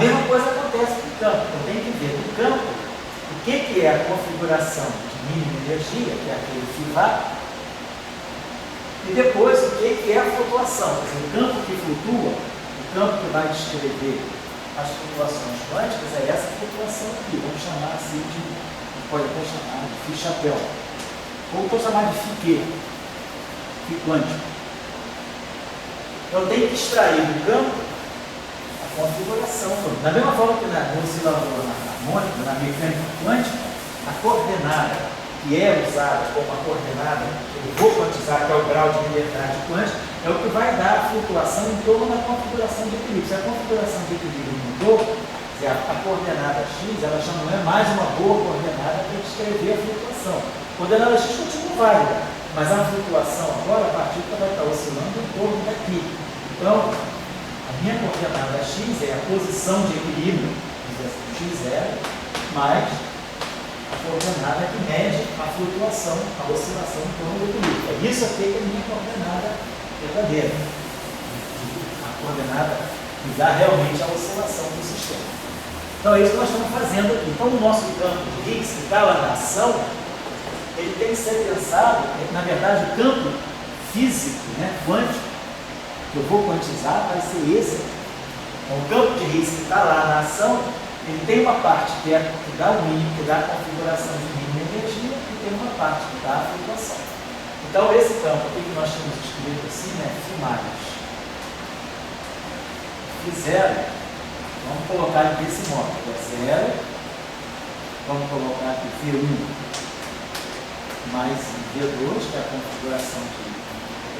mesma coisa acontece com o campo. Então tem que ver no campo o que é a configuração de mínima energia, que é aquele fio vago, e depois o que é a flutuação. Quer dizer, o campo que flutua, o campo que vai descrever as flutuações quânticas é essa flutuação aqui. Vamos chamar assim de, pode até chamar de fio chapéu. Ou vou chamar de fio quântico. Então tem que extrair do campo a configuração. Da mesma forma que no oscilador harmônico, na mecânica quântica, a coordenada que é usada como a coordenada que eu vou quantizar, que é o grau de liberdade quântica, é o que vai dar a flutuação em torno da configuração de equilíbrio. Se a configuração de equilíbrio mudou, a coordenada x ela já não é mais uma boa coordenada para descrever a flutuação. A coordenada x continua válida, mas a flutuação agora, a partícula vai estar oscilando em torno daqui. Então, a minha coordenada x é a posição de equilíbrio, x0, mais a coordenada que mede a flutuação, a oscilação em torno do equilíbrio. É isso aqui que é a minha coordenada verdadeira. A coordenada que dá realmente a oscilação do sistema. Então é isso que nós estamos fazendo aqui. Então o nosso campo de Higgs, que está lá na ação, ele tem que ser pensado, na verdade o campo físico, quântico, que eu vou quantizar, vai ser esse aqui. Então o campo de Higgs que está lá na ação, ele tem uma parte que dá o mínimo, que dá a configuração de mínima energia, e tem uma parte que dá a flutuação. Então, esse campo aqui que nós temos escrito assim, Φ-, Φ0, vamos colocar aqui desse modo, é 0, vamos colocar aqui V1 mais V2, que é a configuração de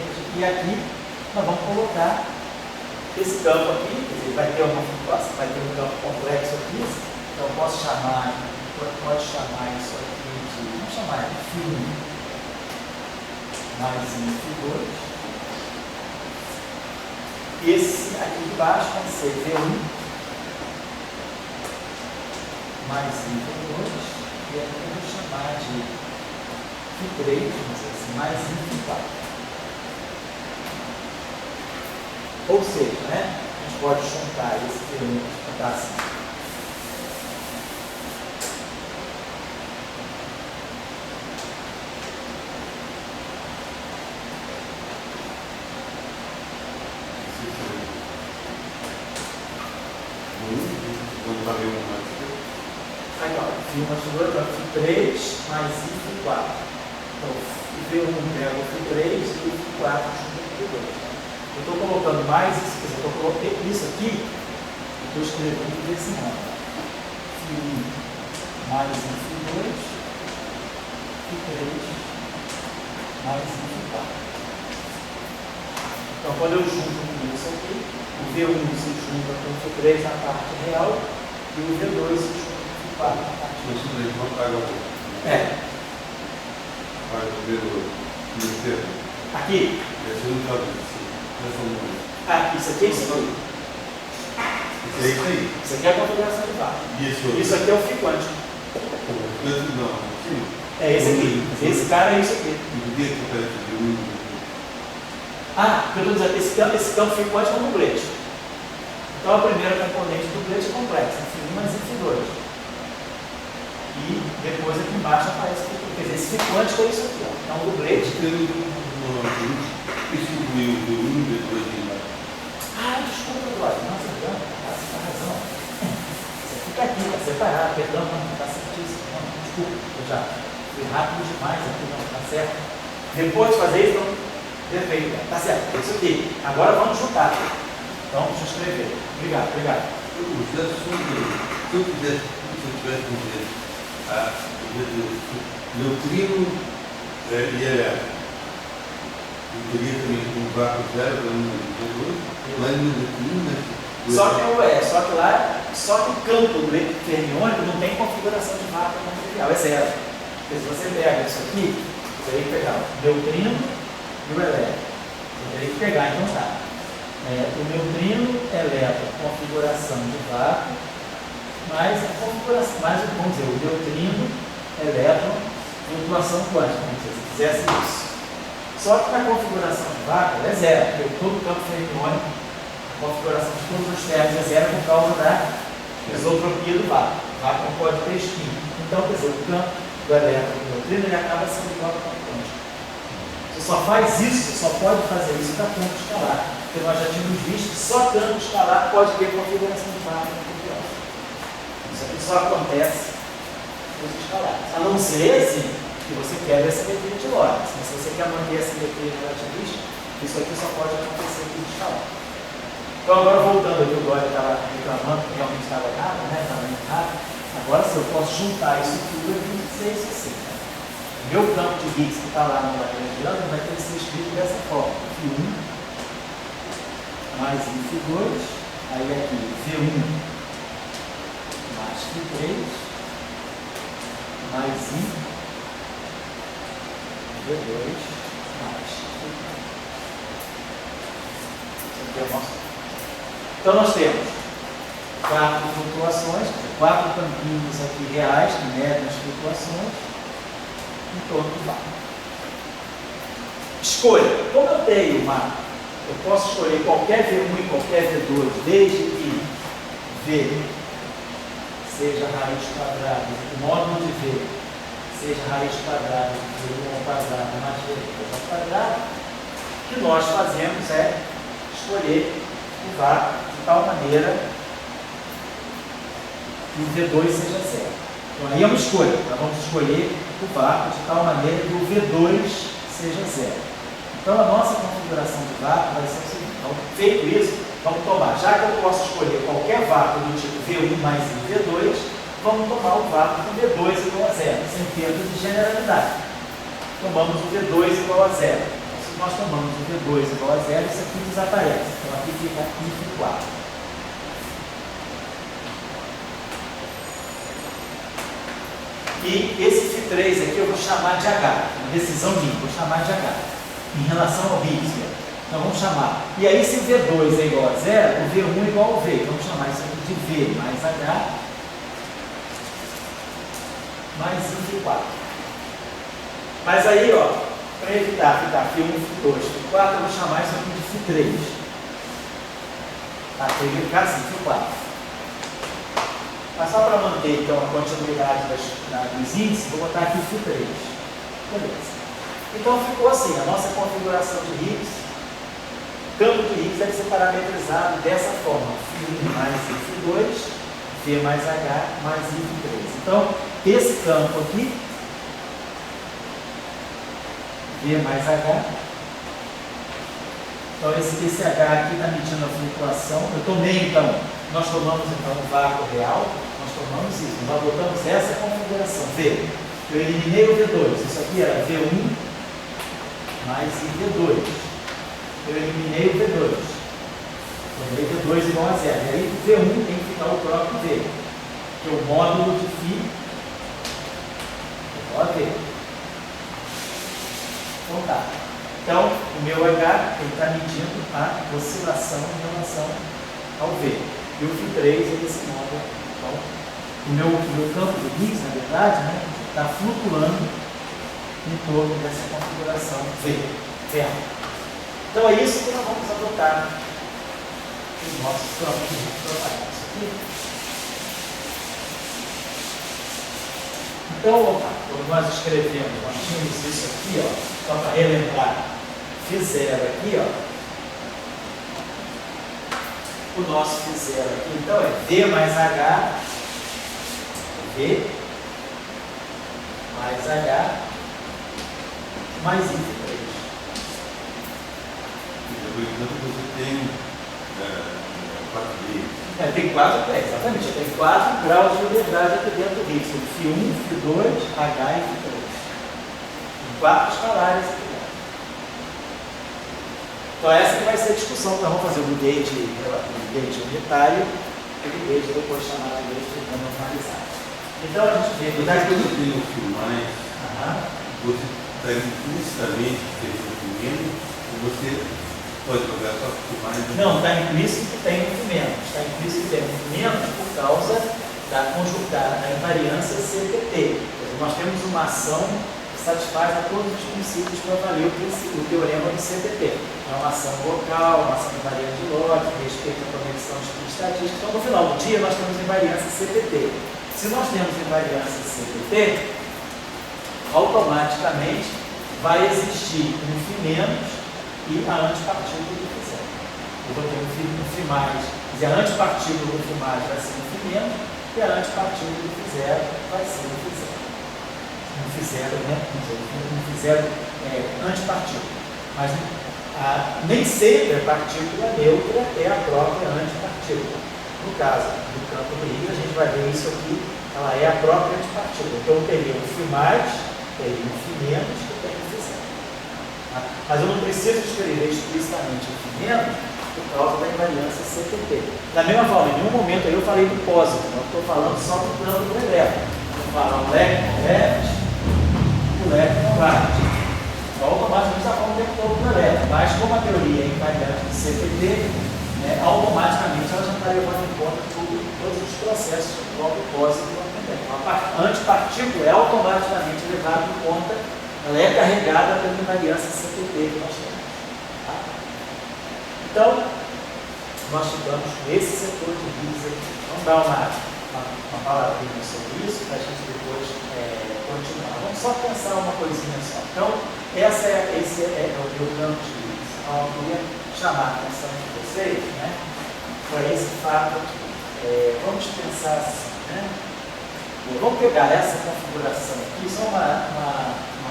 energia, e aqui nós vamos colocar esse campo aqui, quer dizer, vai ter uma flutuação, vai ter um campo complexo aqui, então eu posso chamar, pode chamar isso aqui de, vamos chamar de Φ1 mais Φ2. E esse aqui de baixo vai ser V1 mais Φ2, e aqui eu vou chamar de Φ3, vamos dizer assim, mais Φ4. Ou seja, a gente pode juntar esse V1 para dar assim. Aí, ó, Φ3 mais Φ4. Então, o V1 pega o Φ3 e o Φ4 junto com o V2. Eu estou colocando mais isso, quer dizer, eu estou colocando isso aqui, eu estou escrevendo desse modo. Φ1 mais Φ2, Φ3 mais Φ4. Então, quando eu junto com isso aqui, o V1 se junta com o Φ3 na parte real e o V2 se junta com o Φ4 na parte real. Isso daí não paga o Vai o V2. Aqui? Esse não está bem. Isso aqui é isso aqui. Isso é isso aí. Isso aqui é a configuração de barra. Isso aqui é o fio quântico. Não, sim. É esse aqui. Esse cara é isso aqui. Eu estou dizendo, esse campo fio quântico é um dublete. Então a primeira componente do dublete é complexa, Φ1 mais Φ2. E depois aqui embaixo aparece o quer dizer, esse fio quântico é isso aqui. Então o dublete. Isso incluiu o V1 e o V2 embaixo. Desculpa, Eduardo. Nossa, está razão. Você fica aqui, está separado, perdão, não está certíssimo. Não, desculpa, eu já fui rápido demais aqui, não está certo. Depois de fazer isso, não. Perfeito, está certo, é isso aqui. Agora vamos juntar. Então, deixa eu escrever. Obrigado. Se eu tivesse com neutrino e elétrico, eu teria também um vácuo zero para um V2, mas no neutrino, só que o campo do fermiônico não tem configuração de vácuo material, é zero. Porque se você pega isso aqui, você teria que pegar o neutrino e o elétron. Você teria que pegar, então tá. O neutrino, elétron, configuração de vácuo, mais a configuração, vamos dizer, o neutrino, elétron, flutuação quântica, se fizesse isso. Só que na configuração de vácuo é zero, porque todo o campo fermiônico, a configuração de todos os termos é zero por causa da isotropia do vácuo. O vácuo não pode ter spin. Então, quer dizer, o campo do elétron do neutrino ele acaba sendo igual ao campo quântico. Você só faz isso, você só pode fazer isso para campo escalar. Porque nós já tínhamos visto que só campo escalar pode ter configuração de vácuo no. Isso aqui só acontece com os escalares. A não ser assim, que você quer a simetria de Lorentz. Mas se você quer manter a simetria relativista, isso aqui só pode acontecer com os escalares. Então, agora voltando aqui, o Dória estava reclamando que realmente estava errado, né? Estava errado. Agora, se eu posso juntar isso tudo, eu vou dizer isso assim. Né? O meu campo de Higgs que está lá no Lagrangiano vai ter que ser escrito dessa forma: Φ1 mais Φ2, aí aqui V1 mais Φ3 mais V2 mais Φ3. Esse aqui é o nosso. Então, nós temos 4 flutuações, 4 campinhos aqui reais que medem as flutuações em torno do vácuo. Escolha. Como eu tenho eu posso escolher qualquer V1 e qualquer V2, desde que V seja raiz quadrada, o módulo de V seja raiz quadrada de V1 ao quadrado mais V2 ao quadrado, o que nós fazemos é escolher o vácuo de tal maneira que o V2 seja zero. Então aí é uma escolha. Nós vamos escolher o vácuo de tal maneira que o V2 seja zero. Então a nossa configuração de vácuo vai ser o seguinte. Então, feito isso, vamos tomar, já que eu posso escolher qualquer vácuo do tipo V1 mais V2, vamos tomar o vácuo com V2 igual a zero, sem perda de generalidade. Tomamos o V2 igual a zero. Se nós tomamos o V2 igual a zero, isso aqui desaparece. Então aqui fica Φ4. E esse Φ3 aqui eu vou chamar de H, uma decisão minha, vou chamar de H, em relação ao Higgs. Então vamos chamar. E aí se o V2 é igual a zero, o V1 é igual ao V. Vamos chamar isso aqui de V mais H mais Φ4. Mas aí, ó, para evitar ficar Φ1, Φ2, Φ4, eu vou chamar isso aqui de Φ3. Tá? Para ele ficar assim, Φ4. Mas só para manter então a continuidade dos índices, vou botar aqui Φ3. Beleza. Então ficou assim, a nossa configuração de Higgs, o campo de Higgs deve ser parametrizado dessa forma: Φ1 mais Φ2, V mais H mais Φ3. Então, esse campo aqui, V mais H. Então esse H aqui está medindo a flutuação. Eu tomei então, nós tomamos então o vácuo real, nós tomamos isso, nós botamos essa configuração, V. Eu eliminei o V2, isso aqui era V1 mais V2. Eu eliminei o V2. Tomei V2 igual a zero. E aí o V1 tem que ficar o próprio V, que é o módulo de Φ igual a V. Então tá. Então, o meu H está medindo a oscilação em relação ao V. E o Φ3 é esse módulo. Então, o meu campo de Higgs, na verdade, né, está flutuando em torno dessa configuração V. Então, é isso que nós vamos adotar nos nossos campos de propagação. Então, quando nós escrevemos, nós tínhamos isso aqui, ó, só para relembrar, Φ0 aqui, ó, o nosso Φ0 aqui, então é V mais H, V mais H mais Φ3. Portanto, você tem 4 tem 4, exatamente, tem 4 graus de liberdade aqui dentro do Higgs, Φ1, Φ2, H e Φ3. 4 escalares aqui dentro. Então essa que vai ser a discussão que nós vamos fazer o gate unitário e o gate depois chamado de gate normalizado. Então a gente vê que quando tem um fio mais, você está implicitamente menos, ou você pode jogar só fio mais? Não, está implícito que tem um fio menos. Está implícito que tem um fio menos por causa da invariância CPT. Nós temos uma ação satisfaz a todos os princípios para valer o teorema do CPT. É uma ação local, uma ação invariante de lógica, respeito à conexão de estatística. Então, no final do dia, nós temos invariância CPT. Se nós temos invariância CPT, automaticamente vai existir um φ menos e a antipartícula do φ zero. Eu vou ter um φ mais, quer dizer, a antipartícula do φ mais vai ser um φ menos e a antipartícula do φ zero vai ser um φ zero. Um φ zero, né? Um φ zero antipartícula. Mas nem sempre a partícula neutra é a própria antipartícula. No caso do campo do Higgs, a gente vai ver isso aqui, ela é a própria antipartícula. Então eu teria um φ mais, teria um φ menos e teria um φ zero. Tá? Mas eu não preciso escrever explicitamente o φ menos por causa da invariância CPT. Da mesma forma, em nenhum momento eu falei do pósito, não estou falando só do plano do elétron. Estou falando elétron, o elétron vai. Então, automaticamente está falando o tempo todo do elétron. Mas como a teoria é invariante de CPT, automaticamente ela já está levando em conta todos os processos do próprio pósito também. A antipartícula é automaticamente levada em conta, ela é carregada pela invariância CPT que nós temos. Tá? Então, nós ficamos com esse setor de Higgs aqui. Vamos dar uma palavrinha sobre isso para a gente depois continuar. Vamos só pensar uma coisinha só. Então, esse é o meu campo de Higgs. Então, eu queria chamar a atenção de vocês, né, para esse fato aqui. Vamos pensar assim, né? Vamos pegar essa configuração aqui, só uma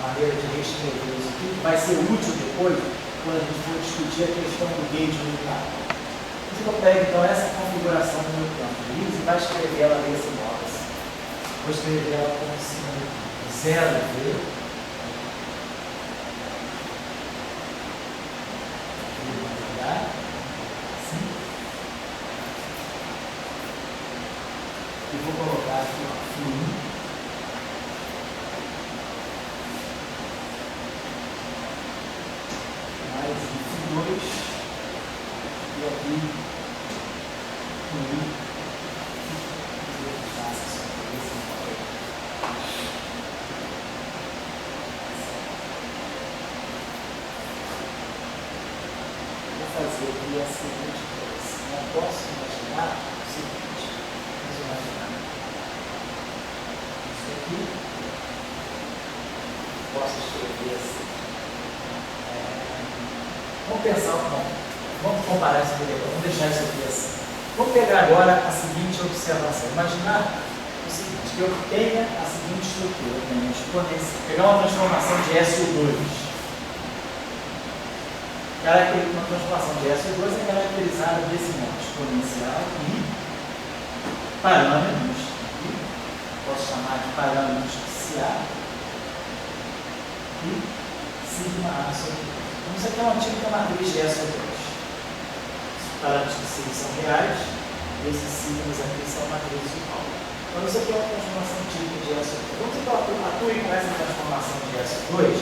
maneira de reescrever isso aqui, que vai ser útil depois, quando a gente for discutir a questão do gate unitário. Eu pego então essa configuração do meu campo de Higgs e vai escrever ela desse modo assim. Vou escrever ela como assim, 0V. E vou colocar aqui o φ1 mais φ2 e aqui o I. Vou fazer aqui a seguinte coisa. Não posso imaginar o seguinte. Vamos imaginar isso aqui. Posso escrever assim. Vamos pensar um pouco. Vamos comparar isso aqui depois. Vamos deixar isso aqui assim. Vamos pegar agora a seguinte observação. Imaginar o seguinte, que eu tenha a seguinte estrutura, pegar uma transformação de SO2. Uma transformação de SO2 é caracterizada desse modo, exponencial e parâmetros, posso chamar de parâmetros CA e sigma A sobre 2. Então, isso aqui é uma típica matriz de SO2. Os parâmetros de sigma são reais, e esses sigmas aqui são matrizes de Pauli. Então, isso aqui é uma transformação típica de SO2. Vamos que eu atue com essa transformação de SO2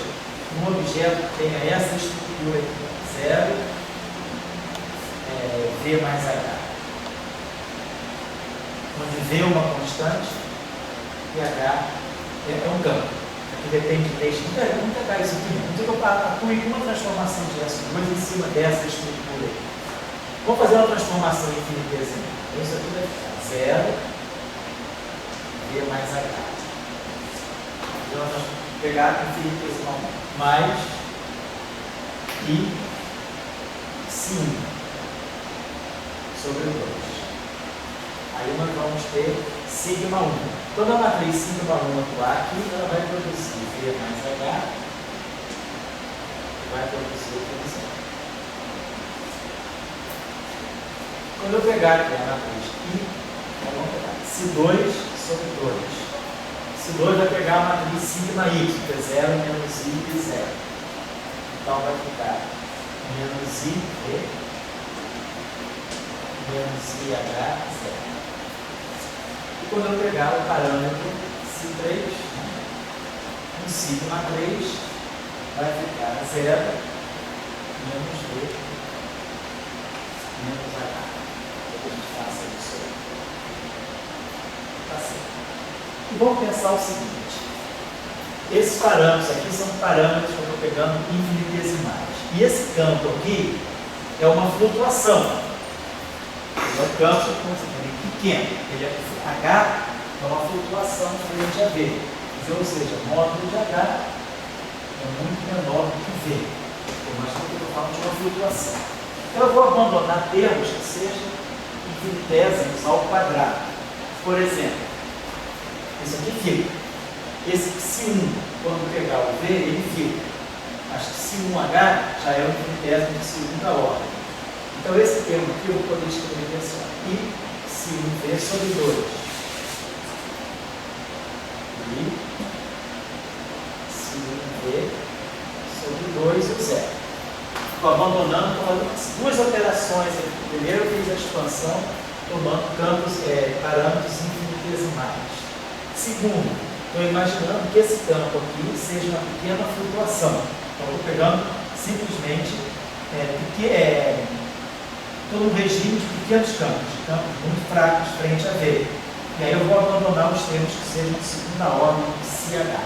num objeto que tenha essa estrutura aqui. 0, V mais H, onde V é uma constante e H é um campo, que depende de texto. Vamos pegar isso aqui, vamos que eu atue com uma transformação de S2 em cima dessa estrutura aqui. Vamos fazer uma transformação infinitesimal. Isso aqui vai ficar 0, V mais H. Então, nós vamos pegar infinitesimal mais I 5 sobre 2. Aí nós vamos ter sigma 1. Quando a matriz sigma 1 atuar aqui, ela vai produzir V mais H, vai produzir o que é. Quando eu pegar aqui a matriz I, vamos pegar C2 sobre 2. C2 vai pegar a matriz sigma Y, que é 0 menos I e 0. Então vai ficar menos I, V, menos IH, 0. E quando eu pegar o parâmetro C3, um sigma 3, vai ficar 0, menos V, menos H. Que a gente faça isso aí. Tá certo. E vamos pensar o seguinte. esses parâmetros aqui são parâmetros que eu estou pegando infinitesimais. E esse campo aqui é uma flutuação. É um campo pequeno. Ele é, H é uma flutuação frente a V. Ou seja, o módulo de H é muito menor do que V. Por mais que eu estou falando de uma flutuação. Então eu vou abandonar termos que sejam infinitésimos ao quadrado. Por exemplo, isso aqui fica. Esse psi1, quando pegar o V, ele fica. Mas psi1H já é o infinitésimo de psi1 da ordem. Então esse termo aqui eu vou poder escrever assim, I psi1V sobre 2. I psi1V sobre 2 e o zero. Estou abandonando, estou fazendo duas operações aqui. Primeiro eu fiz a expansão tomando parâmetros infinitesimais. Segundo, estou imaginando que esse campo aqui seja uma pequena flutuação. Então, eu estou pegando simplesmente todo um regime de pequenos campos muito fracos frente a V. E aí eu vou abandonar os termos que sejam de segunda ordem de CH.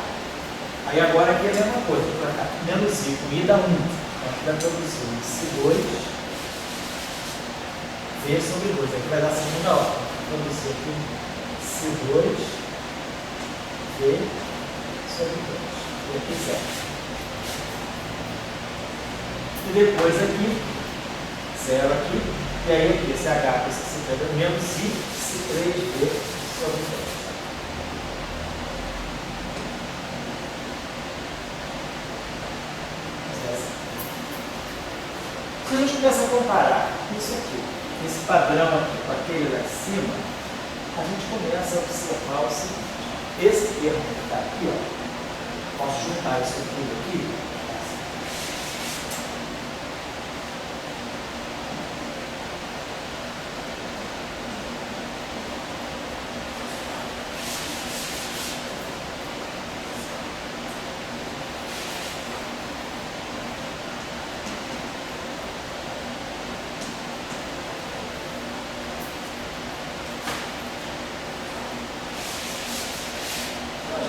Aí agora aqui é a mesma coisa, vou colocar menos I com I dá 1. Então aqui vai produzir um C2 V sobre 2. Aqui vai dar segunda ordem. Vou produzir aqui C2 V sobre 2. E aqui 0. E depois aqui, 0 aqui. E aí aqui, esse H com esse C3 menos I, C3V sobre 2. Se a gente começa a comparar isso aqui, esse padrão aqui com aquele lá em cima, a gente começa a observar o seguinte. Esse termo que está aqui, ó, posso juntar isso tudo aqui.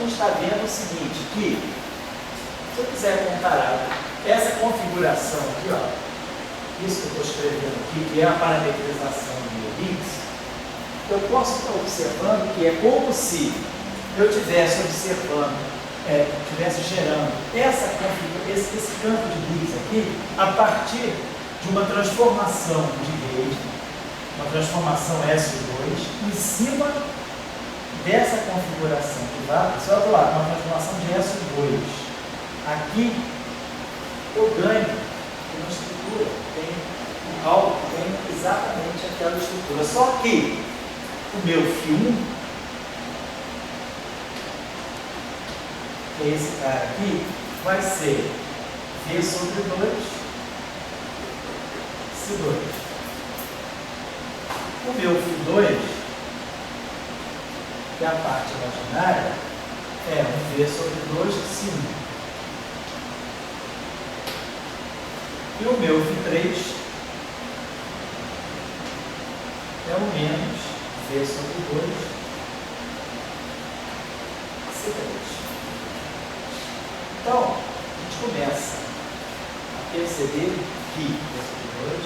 Está vendo o seguinte, que se eu quiser comparar essa configuração aqui, ó, isso que eu estou escrevendo aqui, que é a parametrização do Higgs, eu posso estar observando que é como se eu estivesse observando, estivesse gerando esse campo de Higgs aqui a partir de uma transformação de rede, uma transformação SO2 em cima dessa configuração que vai, você vai lá, uma transformação de SO2. Aqui eu ganho uma estrutura, tem algo que tem exatamente aquela estrutura. Só que o meu φ1, que é esse cara aqui, vai ser V sobre 2, C2. O meu φ2, que é a parte imaginária, é um V sobre 2 π1. E o meu φ3 é o menos V sobre 2 C3. Então, a gente começa a perceber que V sobre 2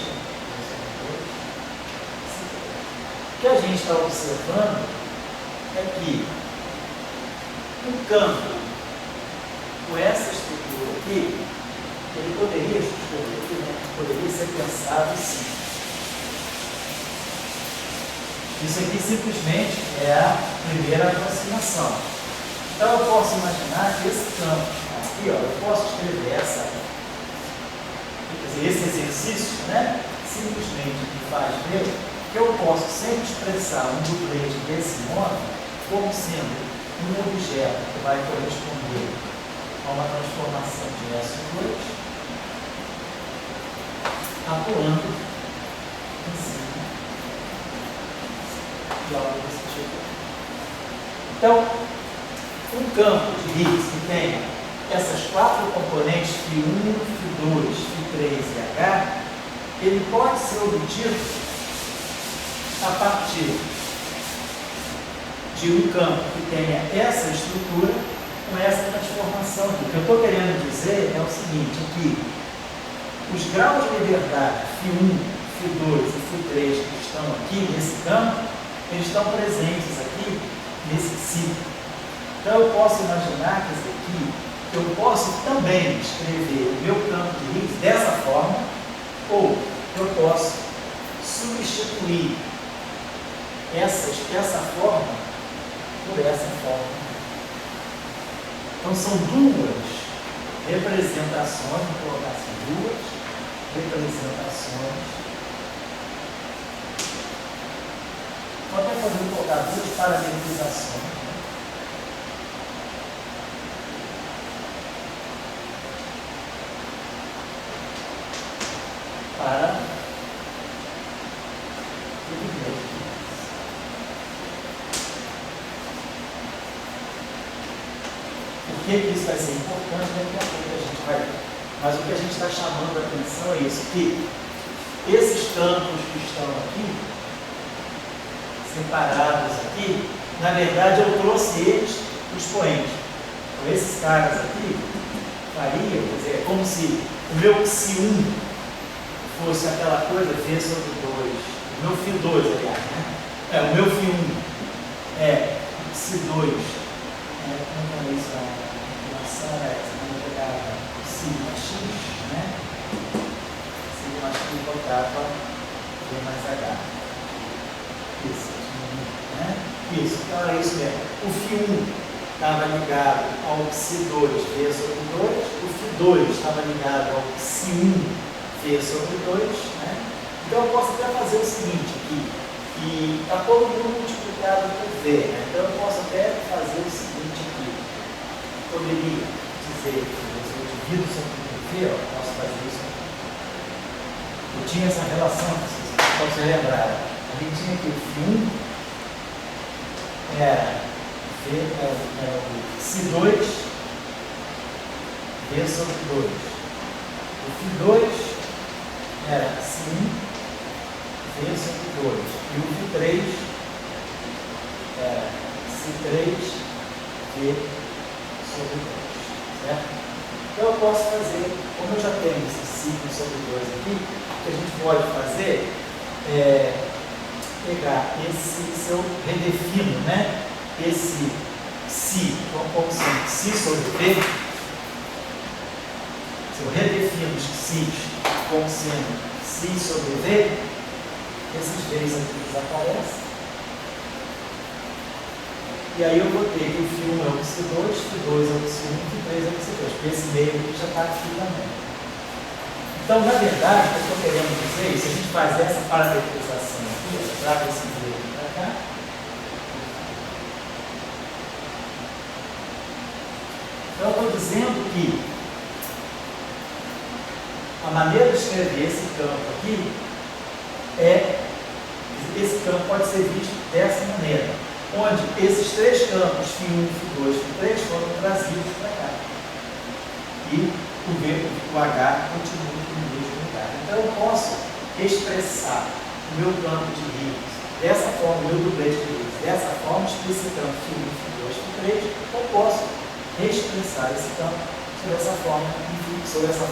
C3. O que a gente está observando é que um campo com essa estrutura aqui, ele poderia ser pensado assim. Isso aqui simplesmente é a primeira aproximação. Então eu posso imaginar que esse campo aqui, ó, eu posso escrever esse exercício, né, simplesmente me faz ver que eu posso sempre expressar um duplete desse modo como sendo um objeto que vai corresponder a uma transformação de SO2 atuando em cima de algo desse tipo. Então, um campo de Higgs que tenha essas quatro componentes, φ1, φ2, φ3 e H, ele pode ser obtido a partir de um campo que tenha essa estrutura com essa transformação aqui. O que eu estou querendo dizer é o seguinte, que os graus de liberdade φ1, φ2 e φ3 que estão aqui nesse campo, eles estão presentes aqui nesse ciclo. Então eu posso imaginar, quer dizer, que eu posso também escrever o meu campo de Higgs dessa forma, ou eu posso substituir essa forma por essa forma. Então são duas representações, vou colocar assim, duas representações. Vou até fazer colocar duas parametrizações. Para por que isso vai ser importante? Daqui a pouco a gente vai ver. Mas o que a gente está chamando a atenção é isso, que esses campos que estão aqui, separados aqui, na verdade eu trouxe eles para o expoente. Então esses caras aqui fariam, quer dizer, é como se o meu Ψ1 fosse aquela coisa V sobre 2, o meu φ2, aliás, né? O meu φ1 é Ψ2, como é isso, a relação é essa, vamos pegar sigma x, né? Sigma x botava V mais H. Isso, né? Isso, então era isso mesmo. O φ1 estava ligado ao Ψ2, V sobre 2, o φ2 estava ligado ao Ψ1, V sobre 2, né? Então eu posso até fazer o seguinte aqui, que está todo mundo multiplicado por V, né? Então eu posso até fazer o seguinte aqui, poderia dizer que eu divido sobre V, eu posso fazer isso aqui. Eu tinha essa relação, se vocês lembrarem, a gente tinha aqui o φ1 era o Ψ2, V sobre 2, o φ2 era Ψ1, V sobre 2. E o φ3 era Ψ3, V sobre 2. Certo? Então eu posso fazer, como eu já tenho esse signo sobre 2 aqui, o que a gente pode fazer é pegar esse, se eu redefino, né? Esse Ψ, como sendo Ψ sobre V, se eu redefino os Ψ's como sendo Ψ sobre V, esses V's aqui desaparecem. E aí eu vou ter que o φ1 é o Ψ2, φ2 é o Ψ1, φ3 é o Ψ2, porque esse meio aqui já está aqui também. Então, na verdade, o que eu estou querendo dizer, se a gente faz essa parametrização aqui, eu trago esse meio aqui para cá, então eu estou dizendo que a maneira de escrever esse campo aqui esse campo pode ser visto dessa maneira, onde esses três campos, φ1, φ2, φ3, foram trazidos para cá. E o H continua no mesmo lugar. Então eu posso expressar o meu campo de Higgs dessa forma, o meu dublete de Higgs dessa forma, explicitando φ1, φ2, φ3, ou posso expressar esse campo sobre essa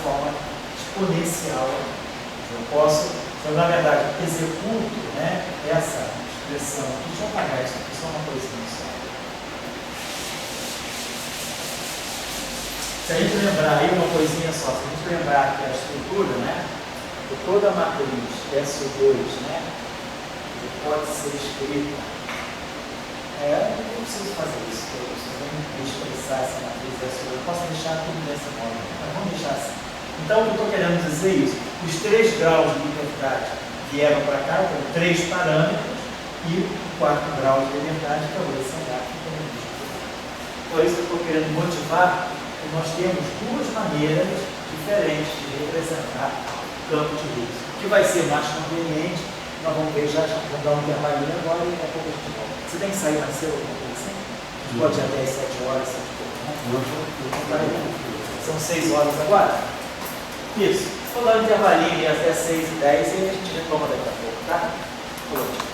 forma exponencial. Eu posso, na verdade, executo, né, essa expressão. Deixa eu apagar isso aqui, só uma coisinha só. Se a gente lembrar aí uma coisinha só, se a gente lembrar que a estrutura, né, de toda a matriz SO2, né, pode ser escrita. Eu não preciso fazer isso, eu preciso expressar essa matriz SO2. Eu posso deixar tudo dessa forma, mas vamos deixar assim. Então, o que eu estou querendo dizer é isso. Os 3 graus de liberdade vieram para cá, eu tenho 3 parâmetros, e o 4º grau de liberdade, que é o SH, que eu tenho. Então, é isso que eu estou querendo motivar, que nós temos duas maneiras diferentes de representar o campo de Higgs. O que vai ser mais conveniente, nós vamos ver já vamos dar um intervalinho agora e daqui a pouco a gente volta. Você tem que sair mais cedo, alguma coisa assim? A gente pode ir até as 7 horas, 7 e pouco, né? São 6 horas agora? Isso. Vou dar um intervalinho até 6h10 e a gente retoma daqui a pouco, tá? Pronto.